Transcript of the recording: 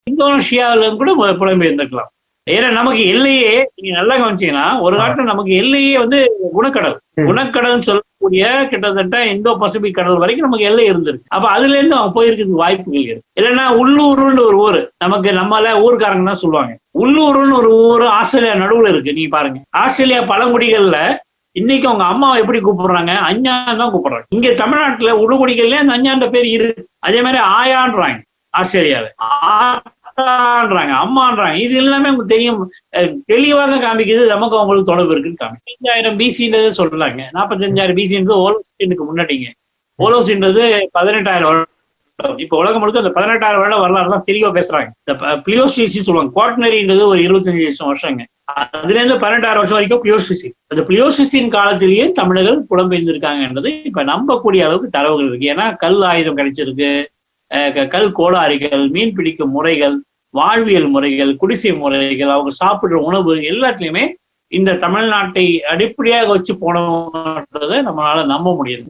இந்தோனேஷியாவில கூட புலம்பெயர்ந்திருக்கலாம். ஏன்னா நமக்கு எல்லையே நீங்க நல்லா கவனிச்சீங்கன்னா ஒரு காலத்துல நமக்கு எல்லையே வந்து குணக்கடல். குணக்கடல்னு சொல்லக்கூடிய கிட்டத்தட்ட இந்தோ பசிபிக் கடல் வரைக்கும் நமக்கு எல்லை இருந்திருக்கு. அப்ப அதுல இருந்து அவங்க போயிருக்கிறதுக்கு வாய்ப்புகள் இருக்கு. இல்லைன்னா உள்ளூர்னு ஒரு ஊர் நமக்கு நம்மள ஊர்க்காரங்க தான் சொல்லுவாங்க. உள்ளூர்னு ஒரு ஊர் ஆஸ்திரேலியா நடுவுல இருக்கு. நீங்க பாருங்க, ஆஸ்திரேலியா பழங்குடிகள்ல இன்னைக்கு அவங்க அம்மாவை எப்படி கூப்பிடுறாங்க? அஞ்ஞான் தான் கூப்பிடுறாங்க. இங்க தமிழ்நாட்டுல உடுகுடிகள்ல அந்த அஞ்ஞான்ற பேர் இருக்கு. அதே மாதிரி ஆயான்றாங்க ஆஸ்திரேலியாவில், ஆத்தான்றாங்க, அம்மான்றாங்க. இது எல்லாமே உங்களுக்கு தெரியும், தெளிவாக காமிக்குது நமக்கு அவங்களுக்கு தொடர்பு இருக்குன்னு காமிக்கும். 5000 பிசின்றது சொல்றாங்க. 45,000 பிசின்றது ஓலோசினுக்கு முன்னாடிங்க. ஓலோசின்றது 18,000 வருடம். இப்ப உலகம் முழுக்க அந்த 18,000 வருட வரலாறு தான் தெளிவா பேசுறாங்க. இந்த பிளியோசிசி சொல்லுவாங்க. குவாட்டனரின்றது ஒரு 25 லட்சம் வருஷங்க. அதுல இருந்து 18,000 வருஷம் வரைக்கும் பிளியோசிசி. அந்த பிளியோசிசின் காலத்திலேயே தமிழர்கள் புலம்பெயர்ந்திருக்காங்கன்றது இப்ப நம்பக்கூடிய அளவுக்கு தரவுகள் இருக்கு. ஏன்னா கல் ஆயுதம் கிடைச்சிருக்கு, கல் கோடாரிகள், மீன் பிடிக்கும் முறைகள், வாழ்வியல் முறைகள், குடிசை முறைகள், அவங்க சாப்பிடுற உணவு எல்லாத்துலயுமே இந்த தமிழ்நாட்டை அடிப்படையாக வச்சு போனோம்ன்றதை நம்மளால நம்ப முடியாது.